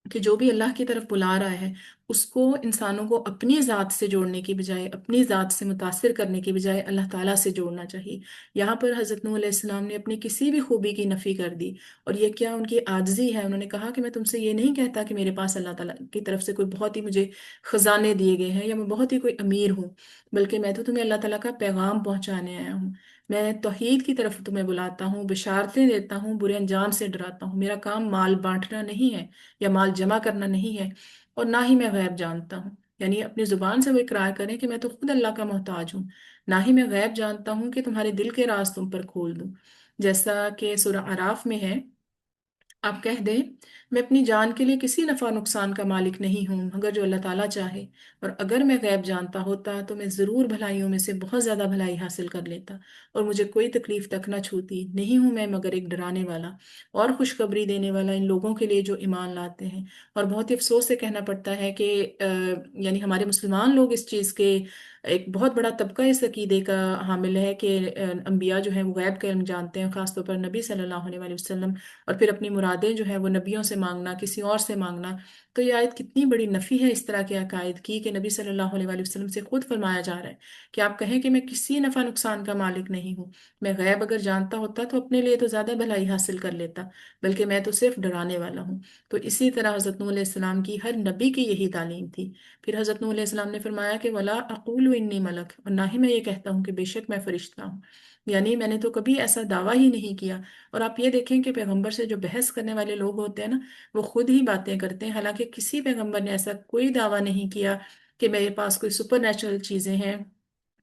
کہ جو بھی اللہ کی طرف بلا رہا ہے اس کو انسانوں کو اپنی ذات سے جوڑنے کی بجائے، اپنی ذات سے متاثر کرنے کی بجائے اللہ تعالیٰ سے جوڑنا چاہیے۔ یہاں پر حضرت نوح علیہ السلام نے اپنی کسی بھی خوبی کی نفی کر دی، اور یہ کیا ان کی عاجزی ہے۔ انہوں نے کہا کہ میں تم سے یہ نہیں کہتا کہ میرے پاس اللہ تعالیٰ کی طرف سے کوئی بہت ہی مجھے خزانے دیے گئے ہیں یا میں بہت ہی کوئی امیر ہوں، بلکہ میں تو تمہیں اللہ تعالیٰ کا پیغام پہنچانے آیا ہوں، میں توحید کی طرف تمہیں بلاتا ہوں، بشارتیں دیتا ہوں، برے انجام سے ڈراتا ہوں۔ میرا کام مال بانٹنا نہیں ہے یا مال جمع کرنا نہیں ہے، اور نہ ہی میں غیب جانتا ہوں، یعنی اپنی زبان سے وہ اقرار کریں کہ میں تو خود اللہ کا محتاج ہوں، نہ ہی میں غیب جانتا ہوں کہ تمہارے دل کے راز تم پر کھول دوں۔ جیسا کہ سورہ اعراف میں ہے، آپ کہہ دیں میں اپنی جان کے لیے کسی نفع نقصان کا مالک نہیں ہوں مگر جو اللہ تعالیٰ چاہے، اور اگر میں غیب جانتا ہوتا تو میں ضرور بھلائیوں میں سے بہت زیادہ بھلائی حاصل کر لیتا، اور مجھے کوئی تکلیف تک نہ چھوتی، نہیں ہوں میں مگر ایک ڈرانے والا اور خوشخبری دینے والا ان لوگوں کے لیے جو ایمان لاتے ہیں۔ اور بہت ہی افسوس سے کہنا پڑتا ہے کہ یعنی ہمارے مسلمان لوگ اس چیز کے ایک بہت بڑا طبقہ اس عقیدے کا حامل ہے کہ انبیاء جو ہیں وہ غیب کا علم جانتے ہیں، خاص طور پر نبی صلی اللہ علیہ وآلہ وسلم، اور پھر اپنی مرادیں جو ہیں وہ نبیوں سے مانگنا، کسی اور سے مانگنا۔ تو یہ آیت کتنی بڑی نفی ہے اس طرح کے عقائد کی کہ نبی صلی اللہ علیہ وآلہ وسلم سے خود فرمایا جا رہا ہے کہ آپ کہیں کہ میں کسی نفع نقصان کا مالک نہیں ہوں، میں غیب اگر جانتا ہوتا تو اپنے لیے تو زیادہ بھلائی حاصل کر لیتا، بلکہ میں تو صرف ڈرانے والا ہوں۔ تو اسی طرح حضرت نوح علیہ السلام کی ہر نبی کی یہی تعلیم تھی۔ پھر حضرت نوح علیہ السلام نے فرمایا کہ ولا اقول इन्नी मलक, और ना ही मैं ये कहता हूँ कि बेशक मैं फरिश्ता हूँ। यानी मैंने तो कभी ऐसा दावा ही नहीं किया। और आप ये देखें कि पैगंबर से जो बहस करने वाले लोग होते हैं ना, वो खुद ही बातें करते हैं, हालांकि किसी पैगंबर ने ऐसा कोई दावा नहीं किया कि मेरे पास कोई सुपर नेचुरल चीजें हैं,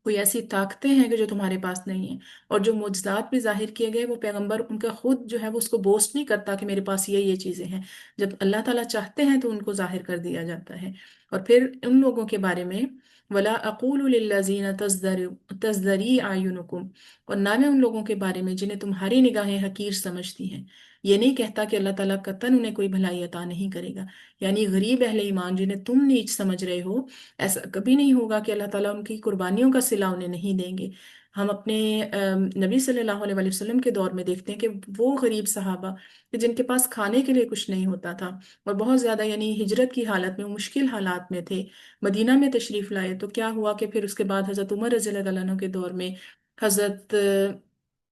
कोई ऐसी ताकतें हैं कि जो तुम्हारे पास नहीं है। और जो मुजज़ात भी जाहिर किए गए, वो पैगंबर उनका खुद जो है वो उसको बोस्ट नहीं करता कि मेरे पास ये चीज़ें हैं। जब अल्लाह ताला चाहते हैं तो उनको जाहिर कर दिया जाता है। और फिर उन लोगों के बारे में, वला अक़ूलु लिल्लज़ीना तज़दरी आयुनुकुम, और ना मैं उन लोगों के बारे में जिन्हें तुम्हारी निगाहें हकीर समझती हैं, ये नहीं कहता कि अल्लाह ताला कतन उन्हें कोई भलाई अता नहीं करेगा। यानी गरीब अहले ईमान जिन्हें तुम नीच समझ रहे हो, ऐसा कभी नहीं होगा कि अल्लाह ताला उनकी कुर्बानियों का सिला उन्हें नहीं देंगे। हम अपने नबी सल्लल्लाहु अलैहि वसल्लम के दौर में देखते हैं कि वो गरीब सहाबा कि जिनके पास खाने के लिए कुछ नहीं होता था, और बहुत ज़्यादा यानी हिजरत की हालत में, वो मुश्किल हालात में थे, मदीना में तशरीफ़ लाए, तो क्या हुआ कि फिर उसके बाद हज़रत उमर रज़ी अल्लाह अन्हु के दौर में, हज़रत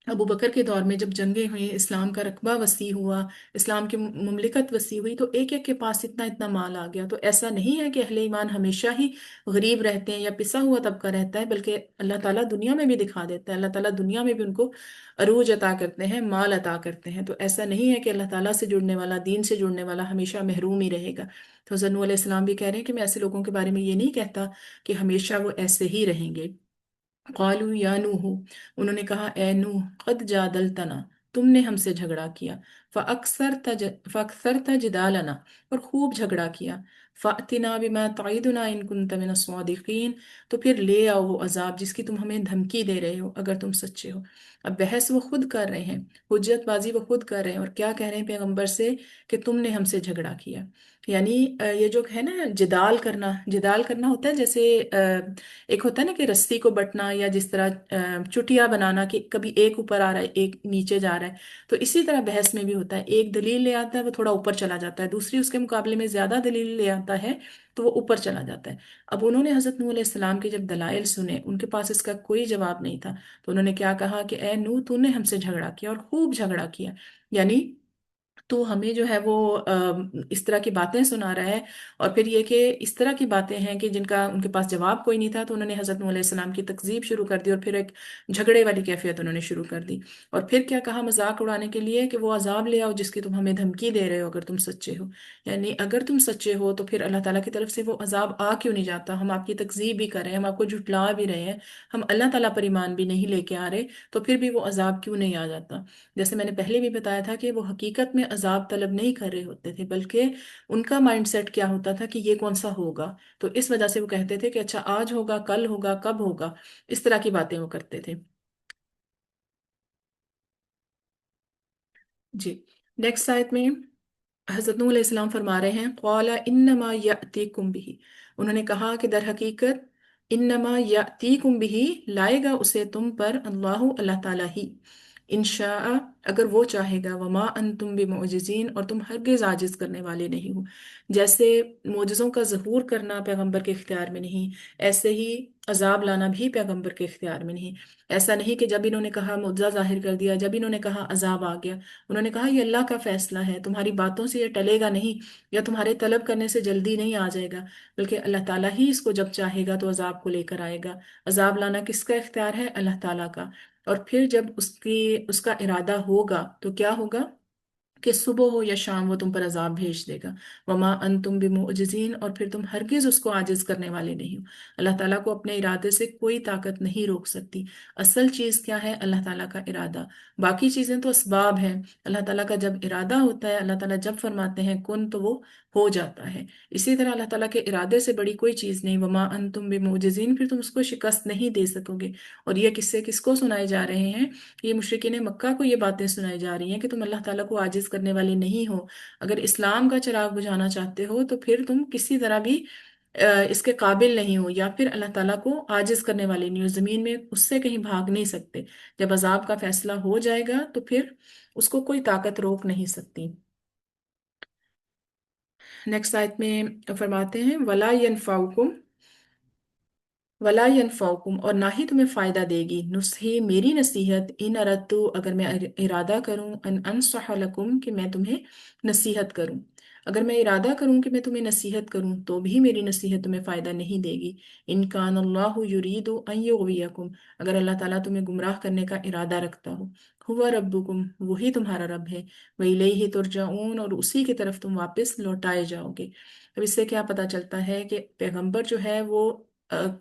अबू बकर के दौर में जब जंगें हुई, इस्लाम का रकबा वसी हुआ, इस्लाम की मुमलिकत वसी हुई, तो एक एक के पास इतना इतना माल आ गया। तो ऐसा नहीं है कि अहले ईमान हमेशा ही गरीब रहते हैं या पिसा हुआ तबका रहता है, बल्कि अल्लाह ताला दुनिया में भी दिखा देता है, अल्लाह ताला दुनिया में भी उनको अरूज अता करते हैं, माल अता करते हैं। तो ऐसा नहीं है कि अल्लाह ताला से जुड़ने वाला, दीन से जुड़ने वाला हमेशा महरूम ही रहेगा। तो हज़रत नूह अलैहिस्सलाम भी कह रहे हैं कि मैं ऐसे लोगों के बारे में ये नहीं कहता कि हमेशा वो ऐसे ही रहेंगे। क़ालू या नूह, उन्होंने कहा ए नूह, क़द जादलतना, तुमने हमसे झगड़ा किया, फ़अक्सरत जिदालना, और खूब झगड़ा किया, फ़अतिना बिमा तईदुना इन कुन्त मिन अस्सादिक़ीन, तो फिर ले आओ वो अजाब जिसकी तुम हमें धमकी दे रहे हो अगर तुम सच्चे हो। अब बहस वो खुद कर रहे हैं, हुज्जतबाजी वो खुद कर रहे हैं, और क्या कह रहे हैं पैगंबर से कि तुमने हमसे झगड़ा किया। यानी ये जो है ना, जिदाल करना होता है, जैसे एक होता है ना कि रस्सी को बटना, या जिस तरह चुटिया बनाना कि कभी एक ऊपर आ रहा है एक नीचे जा रहा है, तो इसी तरह बहस में भी होता है। एक दलील ले आता है, वो थोड़ा ऊपर चला जाता है, दूसरी उसके मुकाबले में ज्यादा दलील ले आता है, तो वो ऊपर चला जाता है। अब उन्होंने हजरत नूह अलैहिस्सलाम के जब दलाइल सुने, उनके पास इसका कोई जवाब नहीं था, तो उन्होंने क्या कहा कि ए नूह, तूने हमसे झगड़ा किया और खूब झगड़ा किया। यानी तो हमें जो है वो इस तरह की बातें सुना रहा है। और फिर ये कि इस तरह की बातें हैं कि जिनका उनके पास जवाब कोई नहीं था, तो उन्होंने हजरत नूह अलैहिस्सलाम की तकजीब शुरू कर दी, और फिर एक झगड़े वाली कैफियत उन्होंने शुरू कर दी। और फिर क्या कहा मजाक उड़ाने के लिए कि वो अजाब ले आओ जिसकी तुम हमें धमकी दे रहे हो अगर तुम सच्चे हो। यानी अगर तुम सच्चे हो तो फिर अल्लाह ताला की तरफ से वो अजाब आ क्यों नहीं जाता? हम आपकी तकजीब भी कर रहे हैं, हम आपको झुटला भी रहे हैं, हम अल्लाह ताला पर ईमान भी नहीं लेके आ रहे, तो फिर भी वो अजाब क्यों नहीं आ जाता? जैसे मैंने पहले भी बताया था कि वो हकीकत में अजाब तलब नहीं कर रहे होते थे, बल्कि उनका माइंडसेट क्या होता था कि ये कौन सा होगा, तो इस वजह से वो कहते थे कि अच्छा आज होगा, कल होगा, कब होगा, इस तरह की बातें वो करते थे। जी। नेक्स्ट आयत में हज़रत नूह अलैहिस्सलाम फरमा रहे हैं, क़ाला इन्नमा यअतीकुम बिही, उन्होंने कहा कि दर हकीकत इन्नमा यअतीकुम बिही, लाएगा उसे तुम पर अल्लाहु, अल्लाह ताला ही, इंशाअ, अगर वो चाहेगा, वमा अंतुम बिमुअजिजीन, और तुम हरगिज आजिज करने वाले नहीं हो। जैसे मोजज़ों का ज़हूर करना पैगंबर के इख्तियार में नहीं, ऐसे ही अजाब लाना भी पैगंबर के इख्तियार में नहीं। ऐसा नहीं कि जब इन्होंने कहा मुअज्जा जाहिर कर दिया, जब इन्होंने कहा अजाब आ गया, उन्होंने कहा ये अल्लाह का फैसला है, तुम्हारी बातों से ये टलेगा नहीं, या तुम्हारे तलब करने से जल्दी नहीं आ जाएगा, बल्कि अल्लाह ताला ही इसको जब चाहेगा तो अजाब को लेकर आएगा। अजाब लाना किसका इख्तियार है? अल्लाह ताला का। और फिर जब उसका इरादा होगा तो क्या होगा कि सुबह हो या शाम वो तुम पर अजाब भेज देगा। वमा अंतुम बिमुअजिजीन, और फिर तुम हरगिज उसको आजिज करने वाले नहीं हो। अल्लाह ताला को अपने इरादे से कोई ताकत नहीं रोक सकती। असल चीज क्या है? अल्लाह ताला का इरादा। बाकी चीजें तो असबाब हैं। अल्लाह ताला का जब इरादा होता है, अल्लाह ताला जब फरमाते हैं कुन, तो वो हो जाता है। इसी तरह अल्लाह ताला के इरादे से बड़ी कोई चीज नहीं। वमा अंतुम बिमुअजिजीन, फिर तुम उसको शिकस्त नहीं दे सकोगे। और ये किस्से किसको सुनाए जा रहे हैं? ये मुशरिकीन मक्का को ये बातें सुनाई जा रही हैं कि तुम अल्लाह ताला को आजिज करने वाले नहीं हो। अगर इस्लाम का चिराग बुझाना चाहते हो तो फिर तुम किसी तरह भी इसके काबिल नहीं हो, या फिर अल्लाह ताला को आजिज करने वाले नहीं हो, जमीन में उससे कहीं भाग नहीं सकते। जब अजाब का फैसला हो जाएगा तो फिर उसको कोई ताकत रोक नहीं सकती। नेक्स्ट आयत में फरमाते हैं, वला यनफाउकुम, और ना ही तुम्हें फायदा देगी, नुस्ही, मेरी नसीहत, इन अरदतु, अगर मैं इरादा करूं, अन अनसह लकुम, कि मैं तुम्हें नसीहत करूं। अगर मैं इरादा करूं कि मैं तुम्हें नसीहत करूं तो भी मेरी नसीहत तुम्हें फ़ायदा नहीं देगी। इन कान अल्लाहु युरीदु अन युग़वियकुम, अगर अल्लाह ताला तुम्हें गुमराह करने का इरादा रखता हो, हुवा रब्बुकुम, वही तुम्हारा रब है, व इलैहि तुरजाऊन, और उसी की तरफ तुम वापस लौटाए जाओगे। अब इससे क्या पता चलता है कि पैगंबर जो है वो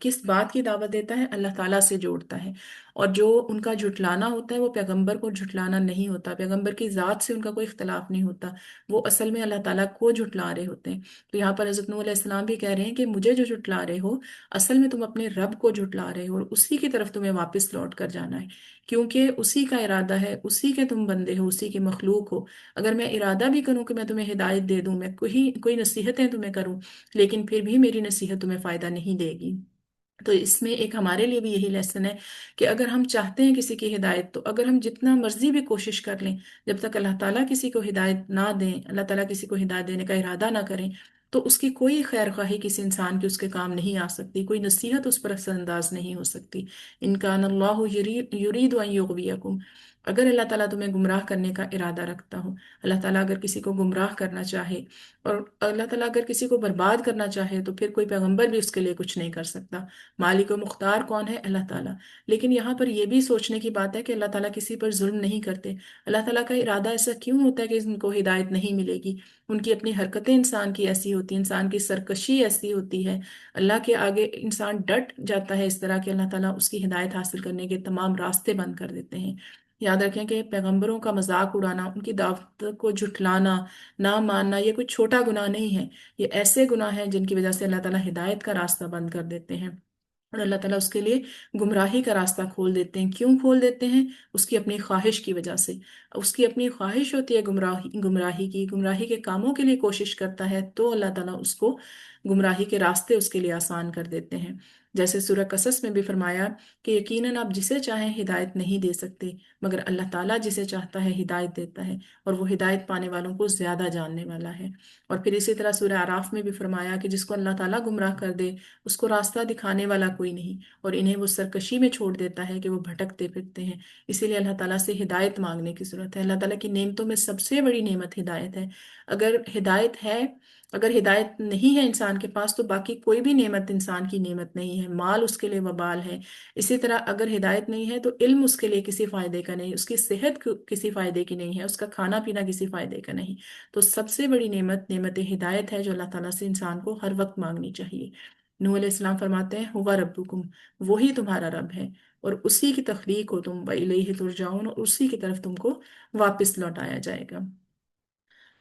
किस बात की दावत देता है, अल्लाह ताला से जोड़ता है। और जो उनका झुटलाना होता है वो पैगंबर को झुटलाना नहीं होता, पैगंबर की ज़ात से उनका कोई इख्तलाफ नहीं होता, वो असल में अल्लाह ताला को झुटला रहे होते हैं। तो यहाँ पर हज़रत नूह अलैहिस्सलाम भी कह रहे हैं कि मुझे जो झुटला रहे हो, असल में तुम अपने रब को झुटला रहे हो, और उसी की तरफ तुम्हें वापस लौट कर जाना है, क्योंकि उसी का इरादा है, उसी के तुम बंदे हो, उसी के मखलूक हो। अगर मैं इरादा भी करूं कि मैं तुम्हें हिदायत दे दूं, मैं कोई कोई नसीहतें तुम्हें करूं, लेकिन फिर भी मेरी नसीहत तुम्हें फ़ायदा नहीं देगी। तो इसमें एक हमारे लिए भी यही लेसन है कि अगर हम चाहते हैं किसी की हिदायत, तो अगर हम जितना मर्जी भी कोशिश कर लें, जब तक अल्लाह ताला किसी को हिदायत ना दें, अल्लाह ताला किसी को हिदायत देने का इरादा ना करें, तो उसकी कोई खैर ख्वाही किसी इंसान की उसके काम नहीं आ सकती, कोई नसीहत उस पर असरअंदाज नहीं हो सकती। इनकान अल्लाहु युरीदु अन युग़वियकुम, अगर अल्लाह ताला तुम्हें गुमराह करने का इरादा रखता हो, अल्लाह ताला अगर किसी को गुमराह करना चाहे, और अल्लाह ताला अगर किसी को बर्बाद करना चाहे, तो फिर कोई पैगंबर भी उसके लिए कुछ नहीं कर सकता। मालिक और मुख्तार कौन है? अल्लाह ताला। लेकिन यहाँ पर यह भी सोचने की बात है कि अल्लाह ताला किसी पर जुल्म नहीं करते। अल्लाह ताला का इरादा ऐसा क्यों होता है कि इनको हिदायत नहीं मिलेगी? उनकी अपनी हरकतें इंसान की ऐसी होती हैं, इंसान की सरकशी ऐसी होती है, अल्लाह के आगे इंसान डट जाता है इस तरह कि अल्लाह ताला उसकी हिदायत हासिल करने के तमाम रास्ते बंद कर देते हैं। याद रखें कि पैगंबरों का मजाक उड़ाना, उनकी दावत को झुठलाना, ना मानना, ये कोई छोटा गुनाह नहीं है। ये ऐसे गुनाह हैं जिनकी वजह से अल्लाह ताला हिदायत का रास्ता बंद कर देते हैं, और अल्लाह ताला उसके लिए गुमराही का रास्ता खोल देते हैं। क्यों खोल देते हैं? उसकी अपनी ख्वाहिश की वजह से। उसकी अपनी ख्वाहिश होती है गुमराही गुमराही की, गुमराही के कामों के लिए कोशिश करता है, तो अल्लाह ताला उसको गुमराही के रास्ते उसके लिए आसान कर देते हैं। जैसे सूरह कसस में भी फरमाया कि यकीनन आप जिसे चाहें हिदायत नहीं दे सकते, मगर अल्लाह ताला जिसे चाहता है हिदायत देता है, और वो हिदायत पाने वालों को ज्यादा जानने वाला है। और फिर इसी तरह सूरह आराफ में भी फरमाया कि जिसको अल्लाह ताला गुमराह कर दे, उसको रास्ता दिखाने वाला कोई नहीं, और इन्हें वो सरकशी में छोड़ देता है कि वो भटकते फिरते हैं। इसीलिए अल्लाह ताला से हिदायत मांगने की जरूरत है। अल्लाह ताला की नेमतों में सबसे बड़ी नेमत हिदायत है। अगर हिदायत है, अगर हिदायत नहीं है इंसान के पास, तो बाकी कोई भी नेमत इंसान की नेमत नहीं है। माल उसके लिए वबाल है। इसी तरह अगर हिदायत नहीं है तो इल्म उसके लिए किसी फायदे का नहीं, उसकी सेहत किसी फायदे की नहीं है, उसका खाना पीना किसी फायदे का नहीं। तो सबसे बड़ी नेमत नेमत हिदायत है, जो अल्लाह ताला से इंसान को हर वक्त मांगनी चाहिए। नूह अलैहिस्सलाम फरमाते हैं, हुवा रब्बुकुम, वही तुम्हारा रब है, और उसी की तख्लीक हो तुम, व इलैहि तुरजाऊन, और उसी की तरफ तुमको वापस लौटाया जाएगा।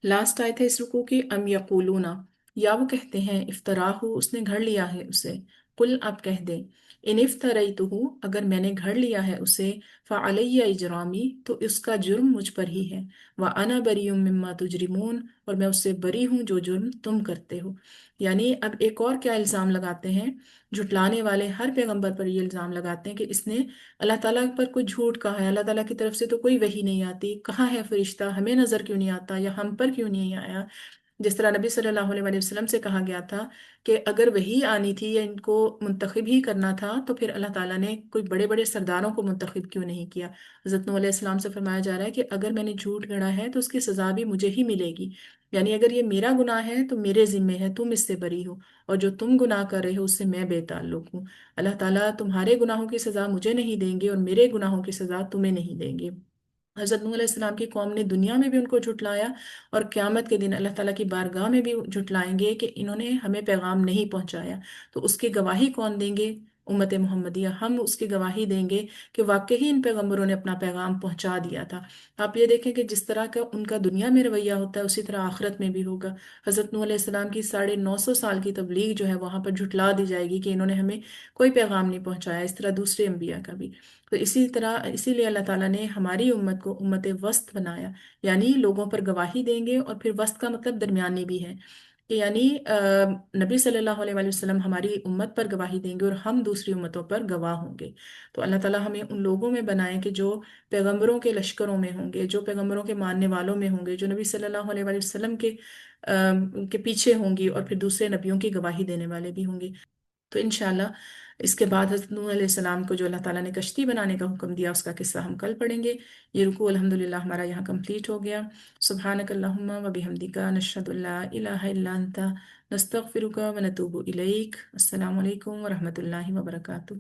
लास्ट आयत है इस रुकू की, अम यकूलूना, या वो कहते हैं, इफ्तराहु, उसने घर लिया है उसे। कुल, आप कह दे, इन इफ्तरैतुहु, अगर मैंने घर लिया है उसे, फ़अलैया इजरामी, तो उसका जुर्म मुझ पर ही है, व अना बरीउम मिम्मा तुजरिमून, और मैं उससे बरी हूँ जो जुर्म तुम करते हो। यानी अब एक और क्या इल्ज़ाम लगाते हैं, झुटलाने वाले हर पैगंबर पर ये इल्ज़ाम लगाते हैं कि इसने अल्लाह ताला पर कोई झूठ कहा है, अल्लाह ताला की तरफ से तो कोई वही नहीं आती, कहाँ है फरिश्ता, हमें नजर क्यों नहीं आता, या हम पर क्यों नहीं आया। जिस तरह नबी सल्लल्लाहु अलैहि वसल्लम से कहा गया था कि अगर वही आनी थी या इनको मुंतखब ही करना था, तो फिर अल्लाह ताला ने कोई बड़े बड़े सरदारों को मुंतखब क्यों नहीं किया। हज़रत नूह अलैहिस्सलाम से फरमाया जा रहा है कि अगर मैंने झूठ गढ़ा है तो उसकी सज़ा भी मुझे ही मिलेगी। यानी अगर ये मेरा गुनाह है तो मेरे जिम्मे है, तुम इससे बरी हो, और जो तुम गुनाह कर रहे हो उससे मैं बेताल्लुक हूँ। अल्लाह ताला तुम्हारे गुनाहों की सज़ा मुझे नहीं देंगे, और मेरे गुनाहों की सज़ा तुम्हें नहीं देंगे। हज़रत नूह अलैहिस्सलाम की कौम ने दुनिया में भी उनको झुटलाया, और क़यामत के दिन अल्लाह ताला की बारगाह में भी झुटलाएंगे कि इन्होंने हमें पैगाम नहीं पहुंचाया। तो उसकी गवाही कौन देंगे? उम्मत मोहम्मदिया, हम उसकी गवाही देंगे कि वाकई ही इन पैगंबरों ने अपना पैगाम पहुंचा दिया था। आप ये देखें कि जिस तरह का उनका दुनिया में रवैया होता है, उसी तरह आखिरत में भी होगा। हज़रत नूह अलैहिस्सलाम की 950 साल की तबलीग जो है वहां पर झुटला दी जाएगी कि इन्होंने हमें कोई पैगाम नहीं पहुंचाया, इस तरह दूसरे अम्बिया का भी। तो इसी तरह, इसीलिए अल्लाह ताला ने हमारी उम्मत को उम्मत वस्त बनाया, यानी लोगों पर गवाही देंगे, और फिर वस्त का मतलब दरमियानी भी है, कि यानी नबी सल्लल्लाहु अलैहि वसल्लम हमारी उम्मत पर गवाही देंगे, और हम दूसरी उम्मतों पर गवाह होंगे। तो अल्लाह ताला हमें उन लोगों में बनाए कि जो पैगंबरों के लश्करों में होंगे, जो पैगंबरों के मानने वालों में होंगे, जो नबी सल्लल्लाहु अलैहि वसल्लम के पीछे होंगी, और फिर दूसरे नबियों की गवाही देने वाले भी होंगे। تو انشاءاللہ اس کے بعد حضرت نوح علیہ السلام کو جو اللہ تعالیٰ نے کشتی بنانے کا حکم دیا اس کا قصہ ہم کل پڑھیں گے۔ یہ رکوع الحمدللہ ہمارا یہاں کمپلیٹ ہو گیا۔ سبحانک اللہم و بحمدک نشہد ان لا الہ الا انت نستغفرک و نتوب الیک۔ السلام علیکم ورحمۃ اللہ وبرکاتہ۔